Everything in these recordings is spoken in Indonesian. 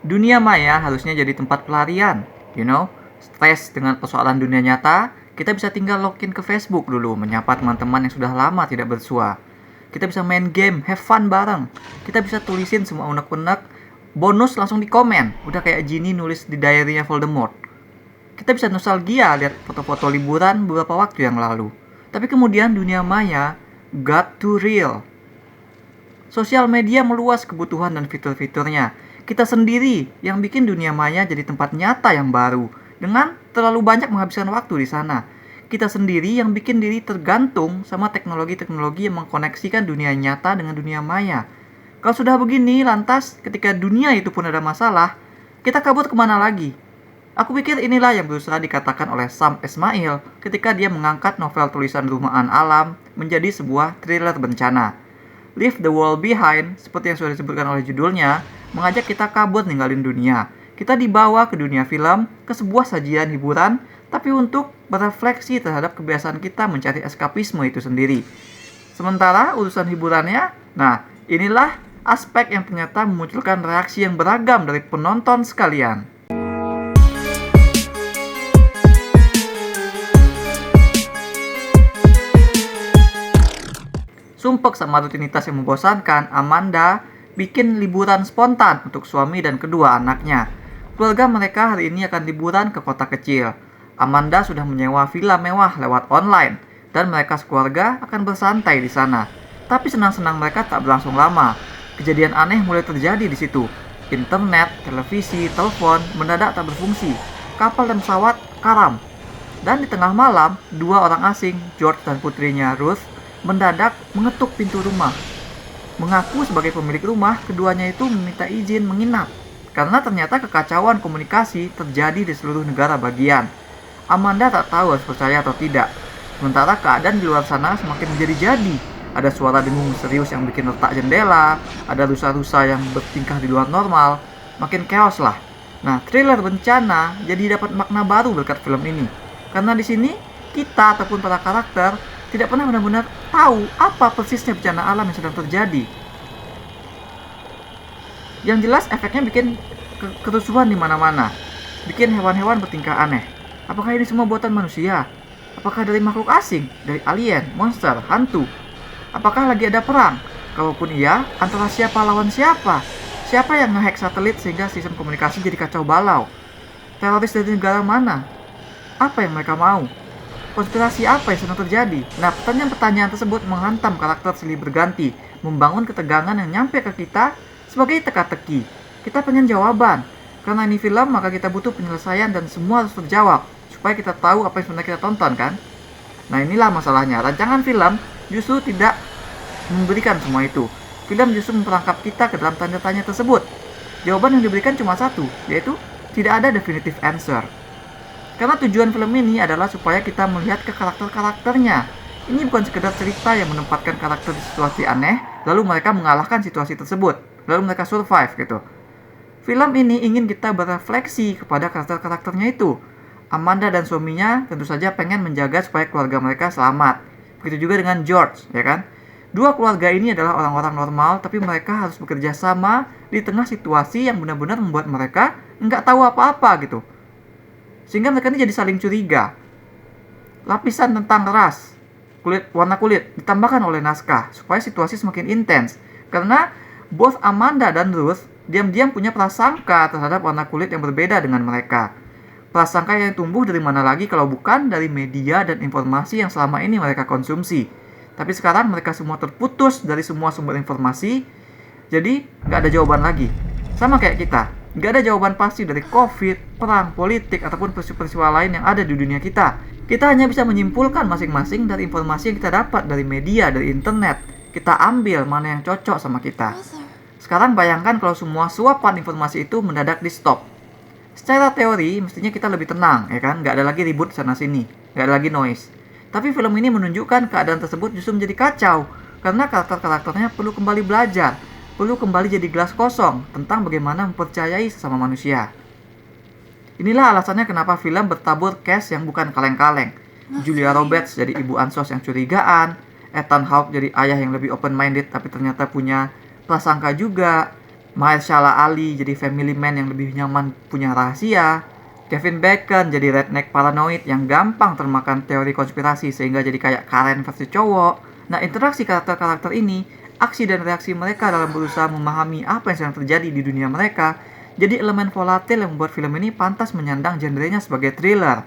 Dunia maya harusnya jadi tempat pelarian, you know? Stres dengan persoalan dunia nyata, kita bisa tinggal login ke Facebook dulu, menyapa teman-teman yang sudah lama tidak bersua. Kita bisa main game, have fun bareng. Kita bisa tulisin semua unek-unek, bonus langsung di komen. Udah kayak Ginny nulis di diary-nya Voldemort. Kita bisa nostalgia lihat foto-foto liburan beberapa waktu yang lalu. Tapi kemudian dunia maya got too real. Sosial media meluas kebutuhan dan fitur-fiturnya. Kita sendiri yang bikin dunia maya jadi tempat nyata yang baru, dengan terlalu banyak menghabiskan waktu di sana. Kita sendiri yang bikin diri tergantung sama teknologi-teknologi yang mengkoneksikan dunia nyata dengan dunia maya. Kalau sudah begini, lantas ketika dunia itu pun ada masalah, kita kabur kemana lagi? Aku pikir inilah yang berusaha dikatakan oleh Sam Esmail ketika dia mengangkat novel tulisan Rumaan Alam menjadi sebuah thriller bencana. Leave the World Behind, seperti yang sudah disebutkan oleh judulnya, mengajak kita kabur ninggalin dunia. Kita dibawa ke dunia film, ke sebuah sajian hiburan, tapi untuk berefleksi terhadap kebiasaan kita mencari eskapisme itu sendiri. Sementara urusan hiburannya, nah inilah aspek yang ternyata memunculkan reaksi yang beragam dari penonton sekalian. Sumpek sama rutinitas yang membosankan, Amanda bikin liburan spontan untuk suami dan kedua anaknya. Keluarga mereka hari ini akan liburan ke kota kecil. Amanda sudah menyewa villa mewah lewat online, dan mereka sekeluarga akan bersantai di sana. Tapi senang-senang mereka tak berlangsung lama. Kejadian aneh mulai terjadi di situ. Internet, televisi, telepon mendadak tak berfungsi. Kapal dan pesawat karam. Dan di tengah malam, dua orang asing, George dan putrinya Ruth, mendadak mengetuk pintu rumah. Mengaku sebagai pemilik rumah, keduanya itu meminta izin menginap karena ternyata kekacauan komunikasi terjadi di seluruh negara bagian. Amanda tak tahu harus percaya atau tidak. Sementara keadaan di luar sana semakin menjadi-jadi. Ada suara dengung misterius yang bikin retak jendela, ada rusa-rusa yang bertingkah di luar normal. Makin chaos lah. Nah, thriller bencana jadi dapat makna baru berkat film ini. Karena di sini kita ataupun para karakter tidak pernah benar-benar tahu apa persisnya bencana alam yang sedang terjadi. Yang jelas efeknya bikin kerusuhan di mana-mana, bikin hewan-hewan bertingkah aneh. Apakah ini semua buatan manusia? Apakah dari makhluk asing, dari alien, monster, hantu? Apakah lagi ada perang? Kalaupun iya, antara siapa lawan siapa? Siapa yang ngehack satelit sehingga sistem komunikasi jadi kacau balau? Teroris dari negara mana? Apa yang mereka mau? Konspirasi apa yang sedang terjadi? Nah, pertanyaan-pertanyaan tersebut menghantam karakter silih berganti, membangun ketegangan yang nyampe ke kita sebagai teka-teki. Kita pengen jawaban. Karena ini film, maka kita butuh penyelesaian dan semua harus terjawab, supaya kita tahu apa yang sebenarnya kita tonton, kan? Nah, inilah masalahnya. Rancangan film justru tidak memberikan semua itu. Film justru memperangkap kita ke dalam tanda tanya tersebut. Jawaban yang diberikan cuma satu, yaitu tidak ada definitive answer. Karena tujuan film ini adalah supaya kita melihat ke karakter-karakternya. Ini bukan sekedar cerita yang menempatkan karakter di situasi aneh, lalu mereka mengalahkan situasi tersebut, lalu mereka survive gitu. Film ini ingin kita berefleksi kepada karakter-karakternya itu. Amanda dan suaminya tentu saja pengen menjaga supaya keluarga mereka selamat. Begitu juga dengan George, ya kan? Dua keluarga ini adalah orang-orang normal, tapi mereka harus bekerja sama di tengah situasi yang benar-benar membuat mereka nggak tahu apa-apa gitu. Sehingga mereka ini jadi saling curiga. Lapisan tentang ras, warna kulit ditambahkan oleh naskah supaya situasi semakin intens. Karena both Amanda dan Ruth diam-diam punya prasangka terhadap warna kulit yang berbeda dengan mereka. Prasangka yang tumbuh dari mana lagi kalau bukan dari media dan informasi yang selama ini mereka konsumsi. Tapi sekarang mereka semua terputus dari semua sumber informasi, jadi nggak ada jawaban lagi. Sama kayak kita. Gak ada jawaban pasti dari COVID, perang, politik, ataupun peristiwa lain yang ada di dunia kita. Kita hanya bisa menyimpulkan masing-masing dari informasi yang kita dapat dari media, dari internet. Kita ambil mana yang cocok sama kita. Sekarang bayangkan kalau semua suapan informasi itu mendadak di stop. Secara teori, mestinya kita lebih tenang, ya kan? Gak ada lagi ribut sana-sini, gak ada lagi noise. Tapi film ini menunjukkan keadaan tersebut justru menjadi kacau, karena karakter-karakternya perlu kembali belajar, perlu kembali jadi gelas kosong tentang bagaimana mempercayai sesama manusia. Inilah alasannya kenapa film bertabur cast yang bukan kaleng-kaleng. Julia Roberts jadi ibu ansos yang curigaan, Ethan Hawke jadi ayah yang lebih open-minded tapi ternyata punya prasangka juga, Mahershala Ali jadi family man yang lebih nyaman punya rahasia. Kevin Bacon jadi redneck paranoid yang gampang termakan teori konspirasi sehingga jadi kayak Karen versi cowok. Nah, interaksi karakter-karakter ini, aksi dan reaksi mereka dalam berusaha memahami apa yang sedang terjadi di dunia mereka, jadi elemen volatil yang membuat film ini pantas menyandang genrenya sebagai thriller.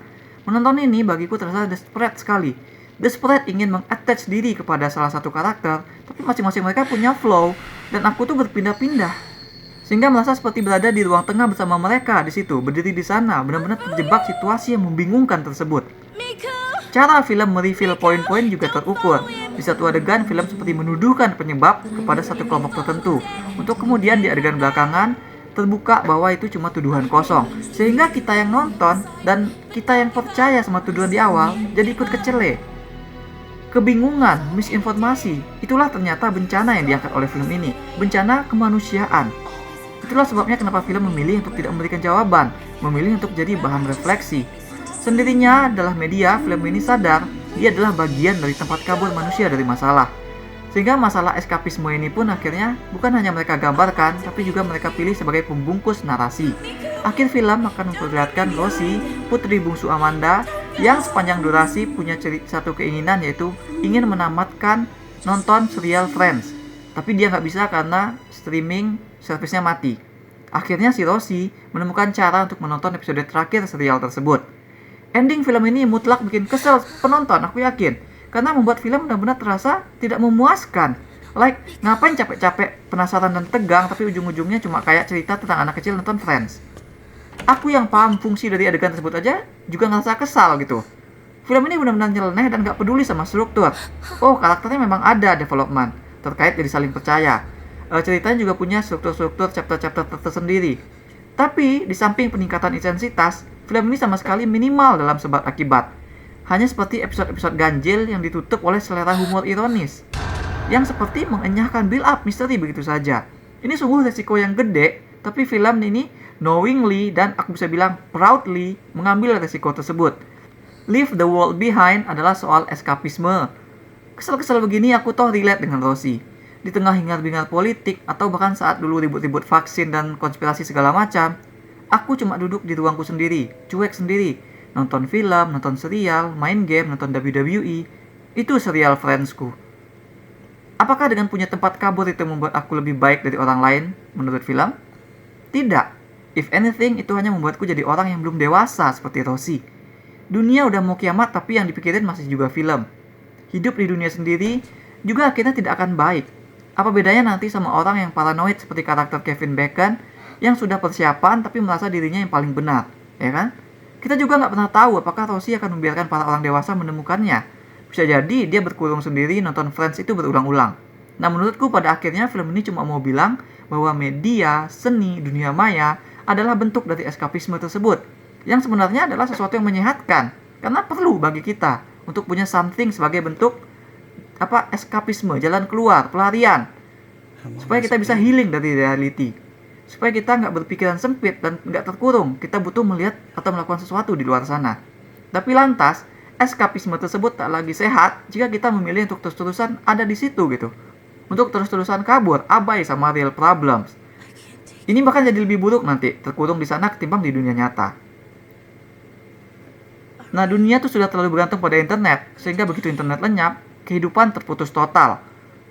Menonton ini bagiku terasa desperate sekali. Desperate ingin mengattach diri kepada salah satu karakter, tapi masing-masing mereka punya flow, dan aku tuh berpindah-pindah. Sehingga merasa seperti berada di ruang tengah bersama mereka di situ, berdiri di sana, benar-benar terjebak situasi yang membingungkan tersebut. Cara film mereveal poin-poin juga terukur. Di satu adegan, film seperti menuduhkan penyebab kepada satu kelompok tertentu, untuk kemudian di adegan belakangan terbuka bahwa itu cuma tuduhan kosong. Sehingga kita yang nonton dan kita yang percaya sama tuduhan di awal jadi ikut kecele. Kebingungan, misinformasi, itulah ternyata bencana yang diangkat oleh film ini. Bencana kemanusiaan. Itulah sebabnya kenapa film memilih untuk tidak memberikan jawaban, memilih untuk jadi bahan refleksi. Sendirinya adalah media, film ini sadar dia adalah bagian dari tempat kabur manusia dari masalah. Sehingga masalah eskapisme ini pun akhirnya bukan hanya mereka gambarkan, tapi juga mereka pilih sebagai pembungkus narasi. Akhir film akan memperlihatkan Rosie, putri bungsu Amanda, yang sepanjang durasi punya satu keinginan, yaitu ingin menamatkan nonton serial Friends. Tapi dia nggak bisa karena streaming servisnya mati. Akhirnya si Rosie menemukan cara untuk menonton episode terakhir serial tersebut. Ending film ini mutlak bikin kesel penonton, aku yakin. Karena membuat film benar-benar terasa tidak memuaskan. Like, ngapain capek-capek penasaran dan tegang, tapi ujung-ujungnya cuma kayak cerita tentang anak kecil nonton Friends. Aku yang paham fungsi dari adegan tersebut aja juga ngerasa kesal gitu. Film ini benar-benar nyeleneh dan gak peduli sama struktur. Oh, karakternya memang ada development terkait jadi saling percaya. Ceritanya juga punya struktur-struktur chapter-chapter tersendiri. Tapi, di samping peningkatan intensitas, film ini sama sekali minimal dalam sebab akibat. Hanya seperti episode-episode ganjil yang ditutup oleh selera humor ironis, yang seperti mengenyahkan build-up misteri begitu saja. Ini sungguh resiko yang gede, tapi film ini knowingly dan aku bisa bilang proudly mengambil resiko tersebut. Leave the World Behind adalah soal eskapisme. Kesel-kesel begini aku toh relate dengan Rosie. Di tengah hingar-bingar politik atau bahkan saat dulu ribut-ribut vaksin dan konspirasi segala macam, aku cuma duduk di ruangku sendiri, cuek sendiri, nonton film, nonton serial, main game, nonton WWE. Itu serial Friendsku. Apakah dengan punya tempat kabur itu membuat aku lebih baik dari orang lain menurut film? Tidak. If anything, itu hanya membuatku jadi orang yang belum dewasa seperti Rosie. Dunia udah mau kiamat tapi yang dipikirin masih juga film. Hidup di dunia sendiri juga akhirnya tidak akan baik. Apa bedanya nanti sama orang yang paranoid seperti karakter Kevin Bacon yang sudah persiapan tapi merasa dirinya yang paling benar, ya kan? Kita juga nggak pernah tahu apakah Rosie akan membiarkan para orang dewasa menemukannya. Bisa jadi dia berkurung sendiri nonton Friends itu berulang-ulang. Nah, menurutku pada akhirnya film ini cuma mau bilang bahwa media, seni, dunia maya adalah bentuk dari eskapisme tersebut, yang sebenarnya adalah sesuatu yang menyehatkan, karena perlu bagi kita untuk punya something sebagai bentuk eskapisme, jalan keluar, pelarian, supaya kita bisa healing dari reality, supaya kita nggak berpikiran sempit dan nggak terkurung. Kita butuh melihat atau melakukan sesuatu di luar sana. Tapi lantas eskapisme tersebut tak lagi sehat jika kita memilih untuk terus-terusan ada di situ gitu, untuk terus-terusan kabur, abai sama real problems. Ini bahkan jadi lebih buruk nanti, terkurung di sana ketimbang di dunia nyata. Nah, dunia tuh sudah terlalu bergantung pada internet, sehingga begitu internet lenyap, kehidupan terputus total.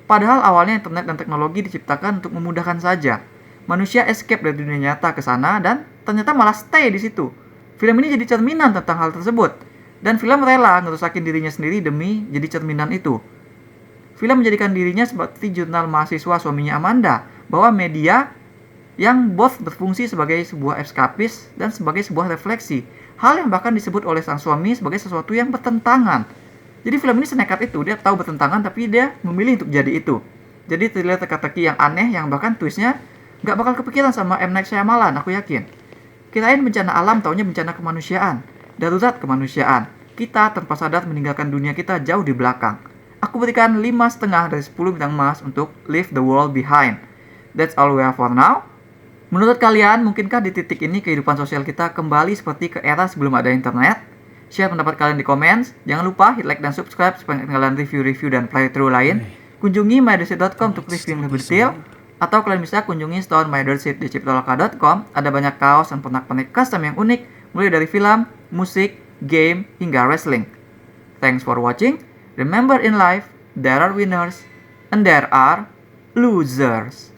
Padahal awalnya internet dan teknologi diciptakan untuk memudahkan saja. Manusia escape dari dunia nyata ke sana dan ternyata malah stay di situ. Film ini jadi cerminan tentang hal tersebut. Dan film rela ngerusakin dirinya sendiri demi jadi cerminan itu. Film menjadikan dirinya seperti jurnal mahasiswa suaminya Amanda, bahwa media yang both berfungsi sebagai sebuah eskapis dan sebagai sebuah refleksi. Hal yang bahkan disebut oleh sang suami sebagai sesuatu yang bertentangan. Jadi film ini senekat itu, dia tahu bertentangan tapi dia memilih untuk jadi itu. Jadi thriller teka-teki yang aneh yang bahkan twistnya nggak bakal kepikiran sama M. Night Shyamalan, aku yakin. Kirain bencana alam, taunya bencana kemanusiaan. Darurat kemanusiaan. Kita tanpa sadar meninggalkan dunia kita jauh di belakang. Aku berikan 5,5 dari 10 bintang emas untuk Leave the World Behind. That's all we have for now. Menurut kalian, mungkinkah di titik ini kehidupan sosial kita kembali seperti ke era sebelum ada internet? Share pendapat kalian di komen. Jangan lupa hit like dan subscribe supaya kalian review-review dan playthrough lain. Kunjungi mydesit.com untuk review yang lebih detail. Atau kalian bisa kunjungi store My Dirt Sheet di ciptaloka.com. Ada banyak kaos dan pernak-pernik custom yang unik, mulai dari film, musik, game, hingga wrestling. Thanks for watching. Remember in life, there are winners and there are losers.